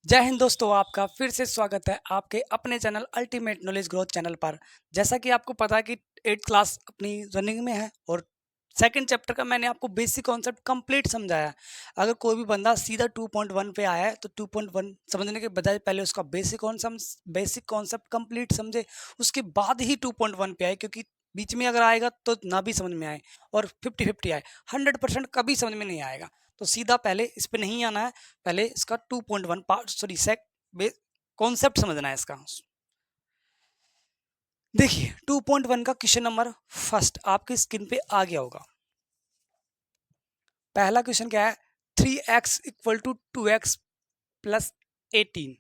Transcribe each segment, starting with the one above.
जय हिंद दोस्तों, आपका फिर से स्वागत है आपके अपने channel ultimate knowledge growth channel पर। जैसा कि आपको पता है कि 8th क्लास अपनी रनिंग में है और सेकंड चैप्टर का मैंने आपको बेसिक कॉन्सेप्ट कंप्लीट समझाया है। अगर कोई भी बंदा सीधा 2.1 पे आया है तो 2.1 समझने के बजाय पहले उसका बेसिक कॉन्सेप्ट कंप्लीट समझे, उसके बाद ही 2.1 पे आए, क्योंकि बीच में अगर आएगा तो ना भी समझ में आए और 50-50 आए, 100% कभी समझ में नहीं आएगा। तो सीधा पहले इस पे नहीं आना है, पहले इसका 2.1 पार्ट सॉरी सेक कॉन्सेप्ट समझना है इसका। देखिए 2.1 का क्वेश्चन नंबर फर्स्ट आपकी स्क्रीन पे आ गया होगा। पहला क्वेश्चन क्या है, 3x equal to 2x plus 18।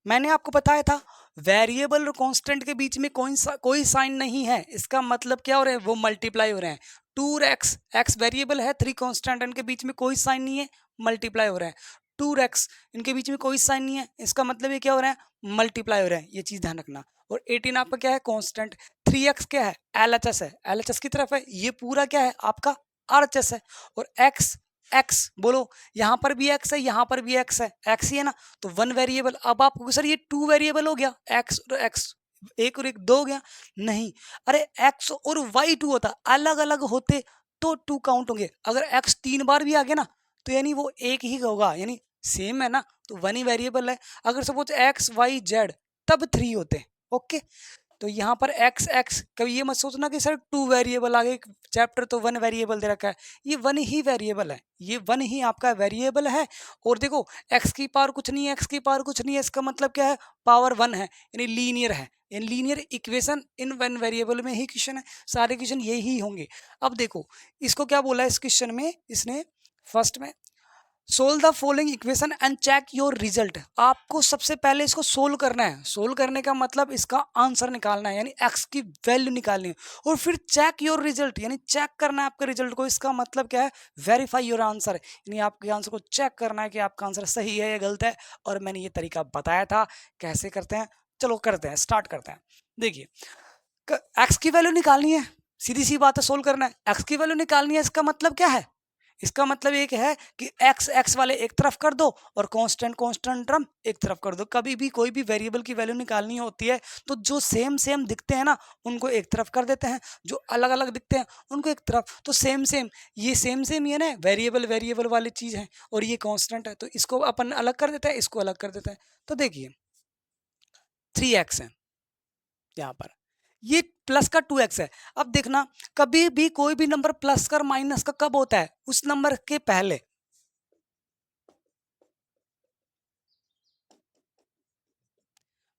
मैंने आपको बताया था वेरिएबल और कांस्टेंट के बीच में कोई साइन नहीं है। इसका मतलब क्या हो रहा है, वो मल्टीप्लाई हो रहे हैं। 2x x वेरिएबल है, 3 कांस्टेंट, इनके बीच में कोई साइन नहीं है, मल्टीप्लाई हो रहा है। 2x इनके बीच में कोई साइन नहीं है, इसका मतलब ये क्या हो रहा है, मल्टीप्लाई हो रहा है। ये चीज ध्यान रखना। और 18 आपका क्या है, कांस्टेंट। 3x क्या है, एलएचएस है, एलएचएस की तरफ है। ये पूरा क्या है आपका आरएचएस है। और x x बोलो, यहाँ पर भी x है, यहाँ पर भी x है, x ही है ना, तो 1 वेरिएबल। अब आपको सर ये 2 वेरिएबल हो गया, x और x, एक और एक 2 हो गया। नहीं, अरे x और y 2 होता, अलग अलग होते तो 2 काउंट होंगे। अगर x 3 बार भी आ गया ना तो यानी वो एक ही होगा, यानी सेम है ना, तो 1 ही वेरिएबल है। अगर सपोज x y z तब 3 होते। ओके, तो यहाँ पर एक्स एक्स, कभी ये मत सोचना कि सर 2 वेरिएबल आ गए, चैप्टर तो 1 वेरिएबल दे रखा है। ये 1 ही वेरिएबल है, ये 1 ही आपका वेरिएबल है। और देखो एक्स की पावर कुछ नहीं है, एक्स की पावर कुछ नहीं है, इसका मतलब क्या है, पावर 1 है, यानी लीनियर है। यानी लीनियर इक्वेशन इन 1 वेरिएबल में ही क्वेश्चन है, सारे क्वेश्चन यही होंगे। अब देखो इसको क्या बोला है इस क्वेश्चन में, इसने फर्स्ट में solve the following equation and check your result. आपको सबसे पहले इसको सोल्व करना है। सोल्व करने का मतलब इसका आंसर निकालना है, यानी x की वैल्यू निकालनी है। और फिर चेक योर रिजल्ट, यानी चेक करना है आपके रिजल्ट को। इसका मतलब क्या है, वेरीफाई योर आंसर, यानी आपके आंसर को चेक करना है कि आपका आंसर सही है या गलत है। और मैंने ये तरीका बताया था कैसे करते हैं। चलो करते हैं, स्टार्ट करते हैं। देखिए एक्स की वैल्यू निकालनी है, सीधी सी बात है, सोल्व करना है। एक्स की वैल्यू निकालनी है, इसका मतलब क्या है, इसका मतलब एक है कि एक्स एक्स वाले एक तरफ कर दो और कांस्टेंट कांस्टेंट टर्म एक तरफ कर दो। कभी भी कोई भी वेरिएबल की वैल्यू निकालनी होती है तो जो सेम सेम दिखते हैं ना उनको एक तरफ कर देते हैं, जो अलग अलग दिखते हैं उनको एक तरफ। तो सेम सेम, ये सेम सेम ही है ना, वेरिएबल वेरिएबल वाली चीज है और ये कांस्टेंट है, तो इसको अपन अलग कर देते हैं, इसको अलग कर देते हैं। तो देखिए 3x है यहाँ पर, ये प्लस का 2x है। अब देखना, कभी भी कोई भी नंबर प्लस का और माइनस का कब होता है, उस नंबर के पहले।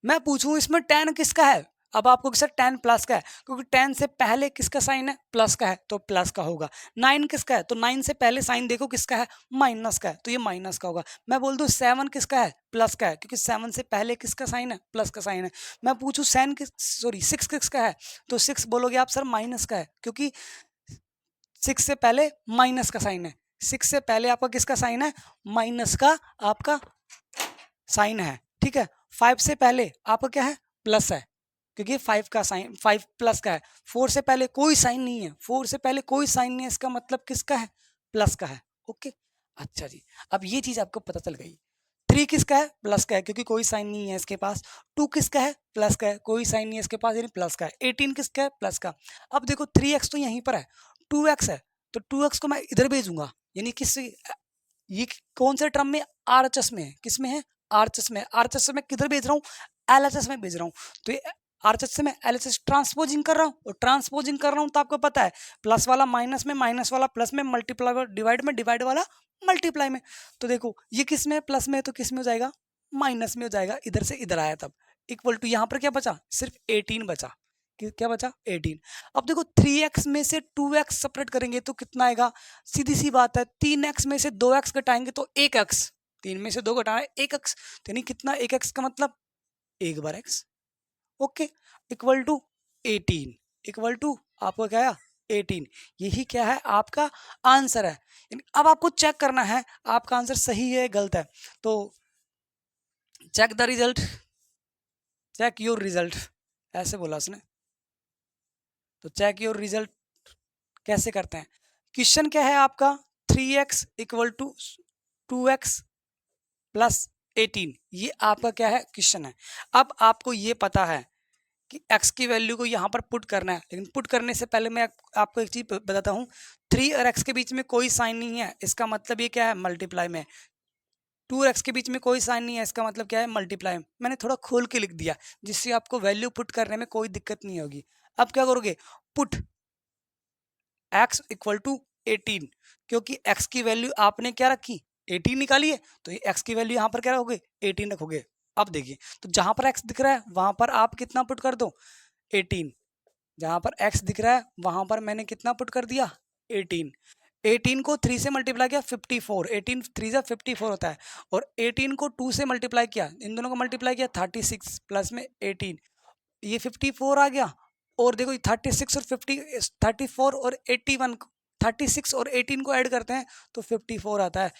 मैं पूछूं इसमें 10 किसका है, अब आपको सर 10 प्लस का है, क्योंकि 10 से पहले किसका साइन है, प्लस का है, तो प्लस का होगा। 9 किसका है, तो 9 से पहले साइन देखो किसका है, माइनस का है, तो ये माइनस का होगा। मैं बोल दूं 7 किसका है, प्लस का है, क्योंकि 7 से पहले किसका साइन है, प्लस का साइन है। मैं पूछूं 6 किसका है, तो 6 बोलोगे आप सर माइनस का है, क्योंकि 6 से पहले माइनस का साइन है। 6 से पहले आपका किसका साइन है, माइनस का आपका साइन है, ठीक है। 5 से पहले आपका क्या है, प्लस है, क्योंकि 5 का साइन 5 प्लस का है। 4 से पहले कोई साइन नहीं है, 4 से पहले कोई साइन नहीं है, इसका मतलब किसका है, प्लस का है। ओके, अच्छा जी, अब ये चीज आपको पता चल गई। 3 किसका है, प्लस का है, क्योंकि कोई साइन नहीं है इसके पास। 2 किसका है, प्लस का है, कोई साइन नहीं है इसके पास, यानी प्लस का है। 18 किसका है, प्लस का। अब देखो 3x तो यहीं पर है, 2x है, तो 2x को मैं इधर भेजूंगा, यानी किस, ये कौन से टर्म में, आरएचएस में है, किस में है, आरएचएस में। आरएचएस में किधर भेज रहा हूँ, एलएचएस में भेज रहा हूँ। तो ये आरएचएस से मैं एलएचएस ट्रांसपोजिंग कर रहा हूँ, और ट्रांसपोजिंग कर रहा हूँ तो आपको पता है प्लस वाला माइनस में, माइनस वाला प्लस में, मल्टीप्लाई डिवाइड में, डिवाइड वाला मल्टीप्लाई में। तो देखो ये किस में, प्लस में है, तो किस में हो जाएगा, माइनस में हो जाएगा। इधर से इधर आया तब इक्वल टू, यहाँ पर क्या बचा, सिर्फ 18 बचा। क्या बचा, 18। अब देखो 3x में से 2x सेपरेट करेंगे तो कितना आएगा, सीधी सी बात है। 3x में से 2x घटाएंगे तो 1x, 3 में से 2 घटाना है 1x, तो यानी कितना, 1x का मतलब एक बार x। Okay, equal to 18, equal to आपका क्या है, 18। यही क्या है, आपका आंसर है। अब आपको चेक करना है आपका आंसर सही है गलत है। तो check the result, check your result, ऐसे बोला उसने। तो चेक योर रिजल्ट कैसे करते हैं, क्वेश्चन क्या है आपका, 3x equal to 2x plus 18, ये आपका क्या है क्वेश्चन है। अब आपको ये पता है कि x की वैल्यू को यहाँ पर पुट करना है, लेकिन पुट करने से पहले मैं आपको एक चीज बताता हूँ। 3 और x के बीच में कोई साइन नहीं है, इसका मतलब ये क्या है, मल्टीप्लाई में। 2 और x के बीच में कोई साइन नहीं है, इसका मतलब क्या है, मल्टीप्लाई में। मैंने थोड़ा खोल के लिख दिया जिससे आपको वैल्यू पुट करने में कोई दिक्कत नहीं होगी। अब क्या करोगे, पुट x इक्वल टू 18, क्योंकि x की वैल्यू आपने क्या रखी, 18 निकाली है, तो ये x की वैल्यू यहाँ पर क्या रखोगे, 18 रखोगे। अब देखिए, तो जहां पर x दिख रहा है वहां पर आप कितना पुट कर दो, 18। जहां पर x दिख रहा है वहां पर मैंने कितना पुट कर दिया, 18। 18 को 3 से मल्टीप्लाई किया 54, 18 3 से 54 होता है, और 18 को 2 से मल्टीप्लाई किया, इन दोनों को मल्टीप्लाई किया 36 प्लस में 18, ये 54 आ गया। और देखो 36 और 50, 34 और 81, 36 और 18 को ऐड करते हैं तो 54 आता है।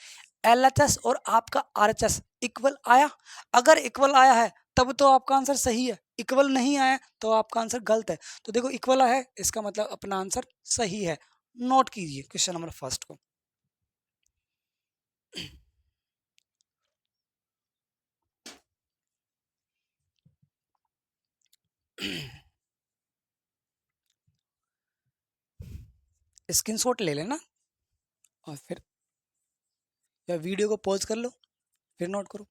LHS और आपका RHS इक्वल आया। अगर इक्वल आया है तब तो आपका आंसर सही है, इक्वल नहीं आया तो आपका आंसर गलत है। तो देखो इक्वल है, इसका मतलब अपना आंसर सही है। नोट कीजिए क्वेश्चन नंबर फर्स्ट को। स्क्रीनशॉट ले लेना और फिर या वीडियो को पॉज कर लो, फिर नोट करो।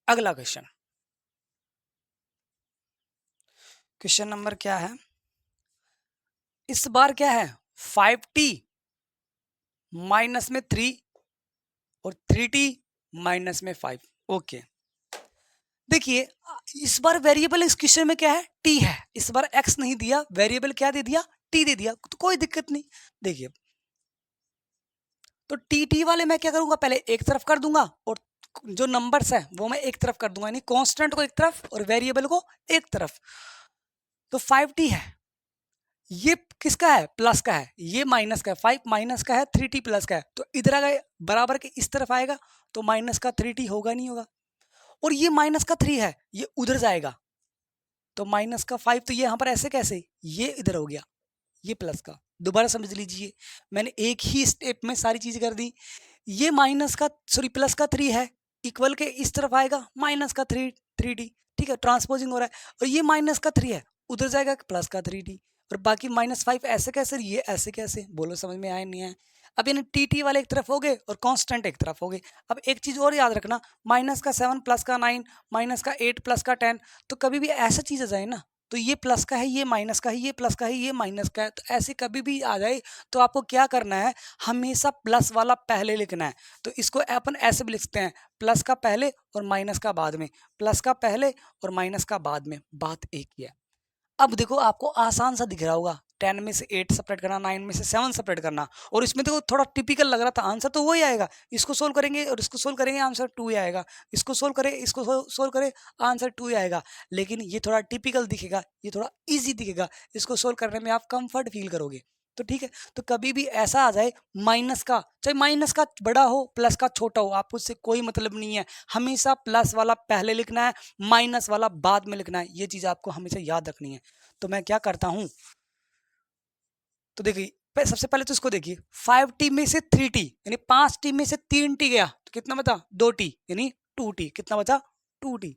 अगला क्वेश्चन, क्वेश्चन नंबर क्या है, इस बार क्या है, 5t माइनस में 3 और 3t माइनस में 5। ओके, देखिए इस बार वेरिएबल इस क्वेश्चन में क्या है, t है। इस बार x नहीं दिया, वेरिएबल क्या दे दिया, t दे दिया, तो कोई दिक्कत नहीं। देखिए तो टी वाले मैं क्या करूंगा, पहले एक तरफ कर दूंगा और जो नंबर्स है वो मैं एक तरफ कर दूंगा, यानी कांस्टेंट को एक तरफ और वेरिएबल को एक तरफ। तो 5t है, ये किसका है, प्लस का है, ये माइनस का है, 5 माइनस का है, 3t प्लस का है, तो इधर आ गए बराबर के इस तरफ आएगा, तो माइनस का 3t होगा नहीं होगा। और ये माइनस का 3 है, ये उधर जाएगा, तो माइनस का 5, तो ये यहाँ पर ऐसे कैसे, ये इधर हो गया, ये प्लस का। दोबारा समझ लीजिए, मैंने एक ही स्टेप में सारी चीजें कर दी। ये माइनस का सॉरी प्लस का 3 है, इक्वल के इस तरफ आएगा माइनस का 3t, ठीक है, ट्रांसपोजिंग हो रहा है। और ये माइनस का 3 है, उधर जाएगा प्लस का 3t, और बाकी -5 ऐसे कैसे, ये ऐसे कैसे, बोलो समझ में आया नहीं है। अब यानी टी वाले एक तरफ हो गए और कांस्टेंट एक तरफ हो गए। अब एक चीज और याद रखना, माइनस का 7 प्लस का 9 माइनस का 8 प्लस का 10, तो कभी भी ऐसा चीज आ जाए ना, तो ये प्लस का है, ये माइनस का है, ये प्लस का है, ये माइनस का है, तो ऐसे कभी भी आ जाए तो आपको क्या करना है, हमेशा प्लस वाला पहले लिखना है। तो इसको अपन ऐसे भी लिखते हैं, प्लस का पहले और माइनस का बाद में, प्लस का पहले और माइनस का बाद में, बात एक ही है। अब देखो आपको आसान सा दिख रहा होगा, 10 में से 8 सेपरेट करना, 9 में से 7 सेपरेट करना, और इसमें देखो थोड़ा टिपिकल लग रहा था, आंसर तो वही आएगा। इसको सोल्व करेंगे और इसको सोल्व करेंगे, आंसर 2 ही आएगा। इसको सोल्व करें, इसको सोल्व करें, आंसर 2 ही आएगा। लेकिन ये थोड़ा टिपिकल दिखेगा, ये थोड़ा ईजी दिखेगा, इसको सोल्व करने में आप कंफर्ट फील करोगे। तो ठीक है, तो कभी भी ऐसा आ जाए माइनस का, चाहे माइनस का बड़ा हो प्लस का छोटा हो, आपको उससे कोई मतलब नहीं है, हमेशा प्लस वाला पहले लिखना है, माइनस वाला बाद में लिखना है, ये चीज आपको हमेशा याद रखनी है। तो मैं क्या करता हूं, तो देखिए सबसे पहले तो इसको देखिए, 5t में से 3t यानी 5t में से 3t गया, तो कितना बचा, 2t यानी 2t, कितना बचा, 2t।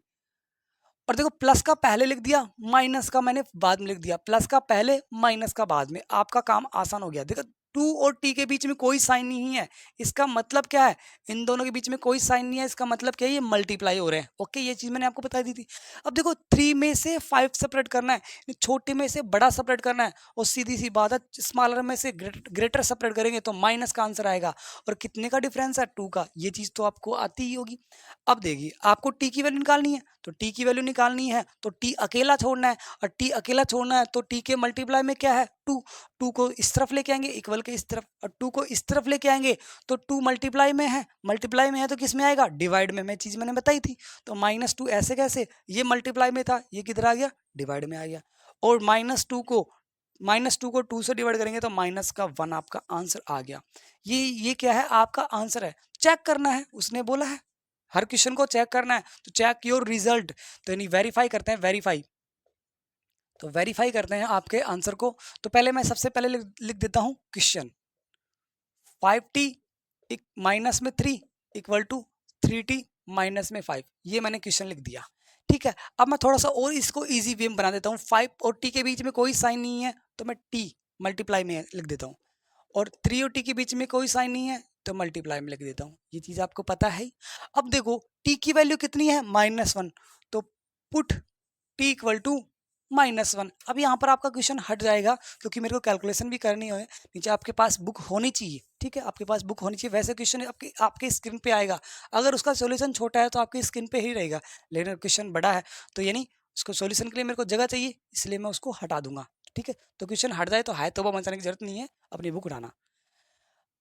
और देखो प्लस का पहले लिख दिया, माइनस का मैंने बाद में लिख दिया, प्लस का पहले माइनस का बाद में, आपका काम आसान हो गया। देखो 2 और t के बीच में कोई साइन नहीं है, इसका मतलब क्या है, इन दोनों के बीच में कोई साइन नहीं है, इसका मतलब क्या है, ये मल्टीप्लाई हो रहे हैं। ओके, ये चीज मैंने आपको बता दी थी। अब देखो 3 में से 5 सेपरेट करना है, छोटे में से बड़ा सेपरेट करना है, और सीधी सी बात है स्मॉलर में से ग्रेटर सेपरेट करेंगे तो माइनस का आंसर आएगा। और कितने का डिफरेंस है, 2 का, ये चीज तो आपको आती ही होगी। अब देखिए आपको t की वैल्यू निकालनी है, तो t की वैल्यू निकालनी है तो t अकेला छोड़ना है, और t अकेला छोड़ना है तो t के मल्टीप्लाई में क्या है, 2, 2 को इस तरफ लेके आएंगे इक्वल के इस तरफ, और 2 को इस तरफ लेके आएंगे तो 2 मल्टीप्लाई में है तो किस में आएगा, डिवाइड में, मैं चीज मैंने बताई थी। तो -2 ऐसे कैसे, ये मल्टीप्लाई में था, ये किधर आ गया, डिवाइड में आ गया। और -2 को 2 से डिवाइड करेंगे तो माइनस का 1 आपका आंसर आ गया। ये क्या है, आपका आंसर है। चेक करना है, उसने बोला है हर क्वेश्चन को चेक करना है, तो चेक योर रिजल्ट, तो यानी वेरीफाई करते हैं, वेरीफाई, तो वेरीफाई करते हैं आपके आंसर को। तो पहले मैं सबसे पहले लिख देता हूं क्वेश्चन, 5t माइनस में 3 इक्वल टू 3t माइनस में 5। ये मैंने क्वेश्चन लिख दिया, ठीक है। अब मैं थोड़ा सा और इसको इजी वे में बना देता हूँ। 5 और t के बीच में कोई साइन नहीं है तो मैं t मल्टीप्लाई में लिख देता हूँ, और 3 और t के बीच में कोई साइन नहीं है तो मल्टीप्लाई में लिख देता हूँ। ये चीज़ आपको पता है ही। अब देखो t की वैल्यू कितनी है, -1, तो पुट t इक्वल टू -1। अब यहाँ पर आपका क्वेश्चन हट जाएगा क्योंकि मेरे को कैलकुलेशन भी करनी है। नीचे आपके पास बुक होनी चाहिए, ठीक है, आपके पास बुक होनी चाहिए। वैसे क्वेश्चन आपके स्क्रीन पे आएगा, अगर उसका सॉल्यूशन छोटा है तो आपकी स्क्रीन पे ही रहेगा, लेकिन क्वेश्चन बड़ा है तो यानी उसको सॉल्यूशन के लिए मेरे को जगह चाहिए, इसलिए मैं उसको हटा दूंगा, ठीक है। तो क्वेश्चन हट जाए तो हाय तौबा मचाने की जरूरत नहीं है, अपनी बुक उठाना।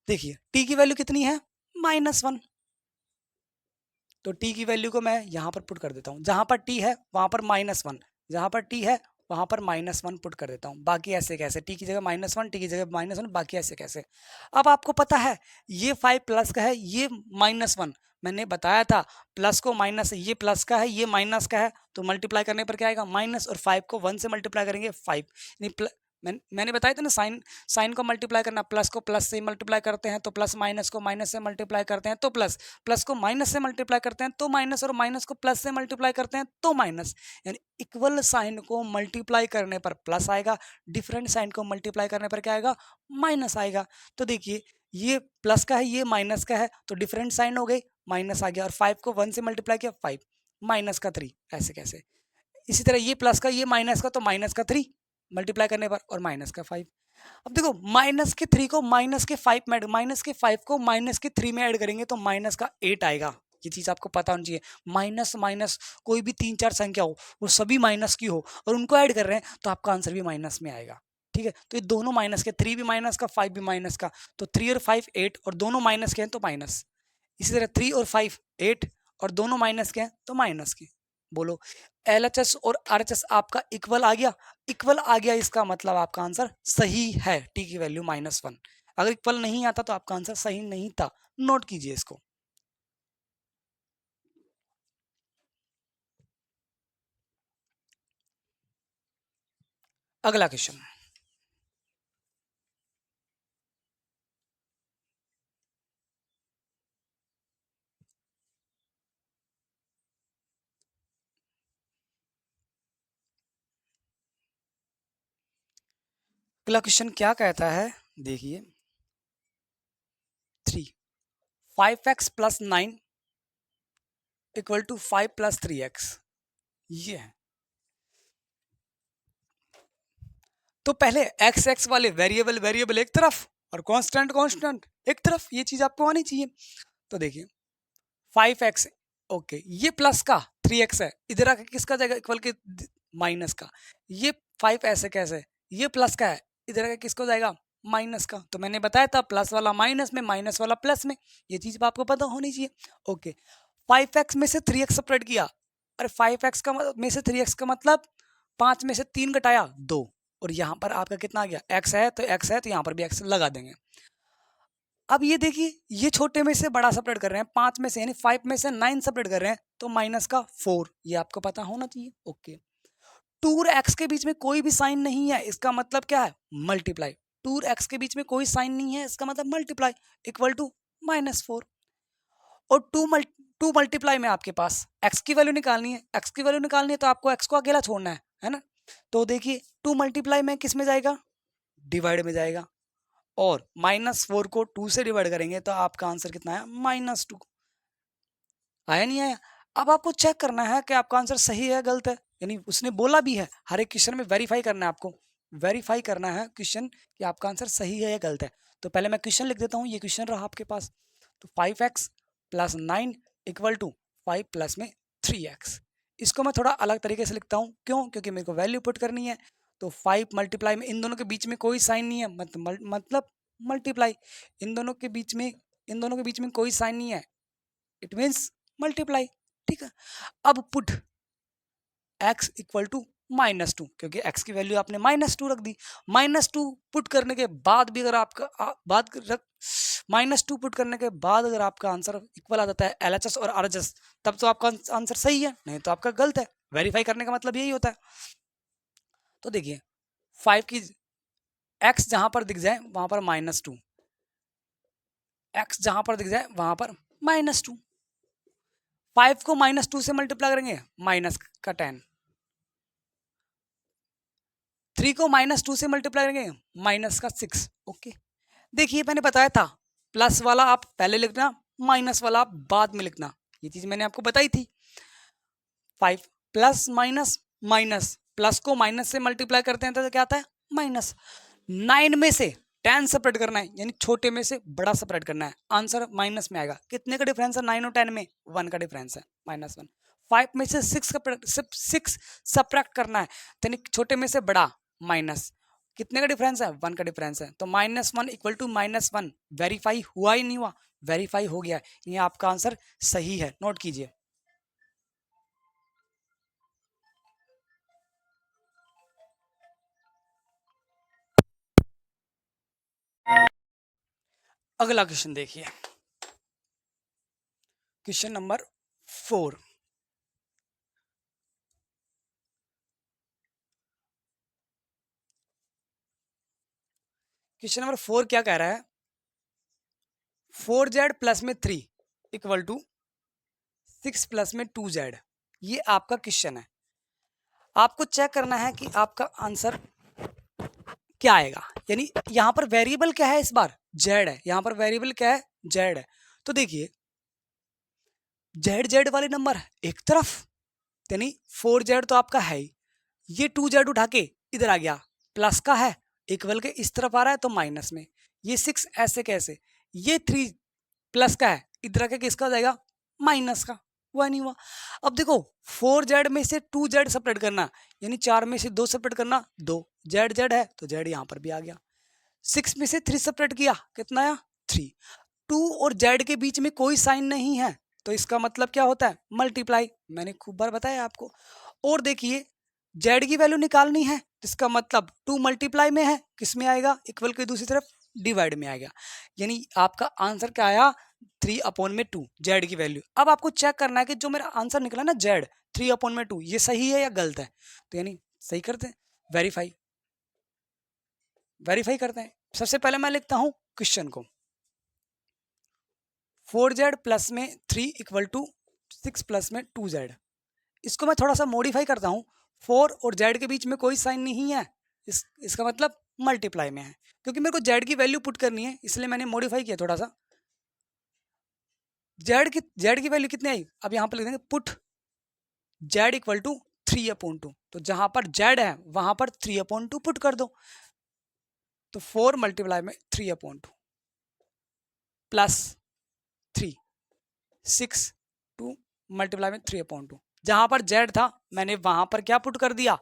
देखिए टी की वैल्यू कितनी है, -1, तो टी की वैल्यू को मैं यहाँ पर पुट कर देता हूँ। जहाँ पर टी है वहाँ पर -1, जहाँ पर टी है वहाँ पर -1 पुट कर देता हूँ। बाकी ऐसे कैसे, टी की जगह -1, टी की जगह -1, बाकी ऐसे कैसे। अब आपको पता है ये 5 प्लस का है, ये -1, मैंने बताया था प्लस को माइनस, ये प्लस का है ये माइनस का है, तो मल्टीप्लाई करने पर क्या आएगा माइनस, और 5 को 1 से मल्टीप्लाई करेंगे 5, यानी मैंने बताया था ना, साइन को मल्टीप्लाई करना, प्लस को प्लस से मल्टीप्लाई करते हैं तो प्लस, माइनस को माइनस से मल्टीप्लाई करते हैं तो प्लस, प्लस को माइनस से मल्टीप्लाई करते हैं तो माइनस, और माइनस को प्लस से मल्टीप्लाई करते हैं तो माइनस। यानी इक्वल साइन को मल्टीप्लाई करने पर प्लस आएगा, डिफरेंट साइन को मल्टीप्लाई करने पर क्या आएगा, माइनस आएगा। तो देखिए ये प्लस का है ये माइनस का है, तो डिफरेंट साइन हो गई, माइनस आ गया, और 5 को 1 से मल्टीप्लाई किया 5, माइनस का 3, ऐसे कैसे। इसी तरह ये प्लस का ये माइनस का, तो माइनस का 3 मल्टीप्लाई करने पर, और माइनस का 5। अब देखो माइनस के 3 को माइनस के 5 में, माइनस के 5 को माइनस के 3 में ऐड करेंगे तो माइनस का 8 आएगा। ये चीज आपको पता होनी चाहिए। माइनस माइनस कोई भी 3-4 संख्या हो वो सभी माइनस की हो और उनको ऐड कर रहे हैं तो आपका आंसर भी माइनस में आएगा, ठीक है। तो ये दोनों माइनस के, 3 भी माइनस का 5 भी माइनस का, तो 3 और 5 8, और दोनों माइनस के हैं तो माइनस। इसी तरह 3 और 5 8, और दोनों माइनस के हैं तो माइनस के। बोलो LHS और RHS आपका इक्वल आ गया, इक्वल आ गया, इसका मतलब आपका आंसर सही है, टी की वैल्यू -1। अगर इक्वल नहीं आता तो आपका आंसर सही नहीं था, नोट कीजिए इसको। अगला क्वेश्चन, अगला क्वेश्चन क्या कहता है, देखिए 3 5x + 9 = 5 + 3x, ये है। तो पहले एक्स एक्स वाले वेरिएबल वेरिएबल एक तरफ और कांस्टेंट कांस्टेंट एक तरफ, ये चीज आपको आनी चाहिए। तो देखिए 5x, ओके, ये प्लस का 3x है, इधर आके किसका जाएगा, इक्वल के माइनस का। ये 5 ऐसे कैसे, ये प्लस का है, इधर आके किसको जाएगा, माइनस का। तो मैंने बताया था प्लस वाला माइनस में, माइनस वाला प्लस में, ये चीज आपको पता होनी चाहिए। ओके 5x में से 3x सेपरेट किया, अरे 5x का में से 3x का मतलब 5 में से 3 घटाया 2, और यहाँ पर आपका कितना आ गया, x है तो x है तो यहाँ पर भी x लगा देंगे। अब ये देखिए ये छोटे में से बड़ा सेपरेट कर रहे हैं, 5 में से यानी 5 में से 9 सेपरेट कर रहे हैं तो माइनस का 4, ये आपको पता होना चाहिए। ओके 2 और x के बीच में कोई भी साइन नहीं है, इसका मतलब क्या है, मल्टीप्लाई। 2 और x के बीच में कोई साइन नहीं है, इसका मतलब मल्टीप्लाई, इक्वल टू -4। और 2 मल्टीप्लाई में आपके पास x की वैल्यू निकालनी है, x की वैल्यू निकालनी है तो आपको x को अकेला छोड़ना है ना। तो देखिए 2 मल्टीप्लाई में किस में जाएगा, डिवाइड में जाएगा, और -4 को 2 से डिवाइड करेंगे तो आपका आंसर कितना है, -2। आया नहीं आया। अब आपको चेक करना है कि आपका आंसर सही है गलत है, यानी उसने बोला भी है, हर एक क्वेश्चन में वेरीफाई करना है, आपको वेरीफाई करना है क्वेश्चन कि आपका आंसर सही है या गलत है। तो पहले मैं क्वेश्चन लिख देता हूँ, ये क्वेश्चन रहा आपके पास। तो 5x + 9 = 5 प्लस में 3x। इसको मैं थोड़ा अलग तरीके से लिखता हूँ, क्यों, क्योंकि मेरे को वैल्यू पुट करनी है। तो 5 मल्टीप्लाई में, इन दोनों के बीच में कोई साइन नहीं है, मतलब मल्टीप्लाई, इन दोनों के बीच में, इन दोनों के बीच में कोई साइन नहीं है, इट मीन्स मल्टीप्लाई, ठीक है। अब पुट x = -2, क्योंकि x की वैल्यू आपने -2 रख दी। -2 पुट करने के बाद भी अगर आपका -2 पुट करने के बाद अगर आपका आंसर इक्वल आ जाता है LHS और RHS, तब तो आपका आंसर सही है, नहीं तो आपका गलत है। वेरीफाई करने का मतलब यही होता है। तो देखिए 5 की x जहां पर दिख जाए वहां पर -2, एक्स जहां पर दिख जाए वहां पर -2। 5 को -2 से मल्टीप्लाई करेंगे माइनस का 10। 3 को -2 से मल्टीप्लाई करेंगे माइनस का 6। ओके, देखिए मैंने बताया था प्लस वाला आप पहले लिखना, माइनस वाला आप बाद में लिखना, ये चीज मैंने आपको बताई थी। 5 प्लस माइनस माइनस, प्लस को माइनस से मल्टीप्लाई करते हैं तो क्या आता है माइनस। 9 में से 10 सेपरेट करना है, यानी छोटे में से बड़ा सेपरेट करना है, आंसर माइनस में आएगा। कितने का डिफरेंस है 9 और 10 में? 1 का डिफरेंस है, -1। 5 में से 6 सब्ट्रैक्ट करना है, यानी छोटे में से बड़ा माइनस। कितने का डिफरेंस है? 1 का डिफरेंस है, तो -1 इक्वल टू -1 वेरीफाई हुआ ही नहीं हुआ? वेरीफाई हो गया, ये आपका आंसर सही है, नोट कीजिए। अगला क्वेश्चन देखिए, क्वेश्चन नंबर 4। क्वेश्चन नंबर 4 क्या कह रहा है? 4z प्लस में 3 इक्वल टू 6 प्लस में 2z, ये आपका क्वेश्चन है। आपको चेक करना है कि आपका आंसर क्या आएगा, यानी यहां पर वेरिएबल क्या है, इस बार z है, यहां पर वेरिएबल क्या है z है। तो देखिए z वाले नंबर एक तरफ, यानी 4z तो आपका है ही, ये 2z उठा के इधर आ गया, प्लस का है, इक्वल के इस तरफ आ रहा है तो माइनस में। ये 6 ऐसे कैसे, ये 3 प्लस का है, इधर आके किसका हो जाएगा माइनस का, हुआ नहीं हुआ। अब देखो 4z में से 2z सेपरेट करना, यानी 4 में से 2 सेपरेट करना, 2 z है तो z यहां पर भी आ गया। 6 में से 3 सेपरेट किया, कितना आया 3। 2 और z के बीच में कोई साइन नहीं है, तो इसका मतलब क्या होता है मल्टीप्लाई, मैंने खूब बार बताया आपको। और देखिए z की वैल्यू निकालनी है, इसका मतलब 2 मल्टीप्लाई में है, किस में आएगा इक्वल के दूसरी तरफ डिवाइड में आएगा, यानी आपका आंसर क्या आया 3/2 z की वैल्यू। अब आपको चेक करना है कि जो मेरा आंसर निकला ना z 3/2 ये सही है या गलत है, तो यानी सही करते हैं, वेरीफाई करते हैं। सबसे पहले मैं लिखता हूं क्वेश्चन को, 4z प्लस में 3 इक्वल टू 6 प्लस में 2z, इसको मैं थोड़ा सा मॉडिफाई करता हूँ। 4 और z के बीच में कोई साइन नहीं है, इसका मतलब मल्टीप्लाई में है, क्योंकि मेरे को z की वैल्यू पुट करनी है, इसलिए मैंने मॉडिफाई किया थोड़ा सा। z की वैल्यू कितनी आई, अब यहाँ पर लिख देंगे पुट z इक्वल टू 3/2, तो जहां पर z है वहां पर 3/2 पुट कर दो, तो 4 मल्टीप्लाई में 3/2 प्लस 3 6 2 मल्टीप्लाई में 3/2, जहां पर z था मैंने वहां पर क्या पुट कर दिया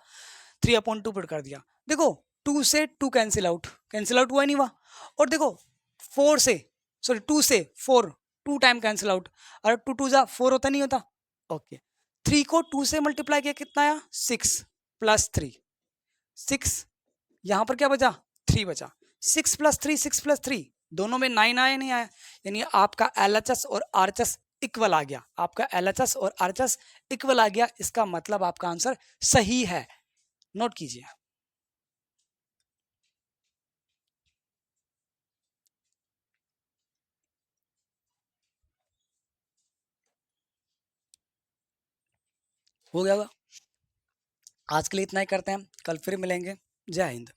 3/2 पुट कर दिया। देखो 2 से 2 कैंसिल आउट हुआ नहीं हुआ, और देखो 4 से 2 से 4 2 टाइम कैंसिल आउट, अरे 2 2 जा 4 होता नहीं होता। ओके 3 को 2 से मल्टीप्लाई किया कितना आया 6 प्लस 3 6, यहां पर क्या बचा 3 बचा, 6 प्लस 3 6 प्लस 3 दोनों में 9 आया नहीं आया, यानी आपका LHS और RHS इक्वल आ गया, आपका LHS और RHS इक्वल आ गया, इसका मतलब आपका आंसर सही है, नोट कीजिए। हो गया होगा, आज के लिए इतना ही करते हैं, कल फिर मिलेंगे, जय हिंद।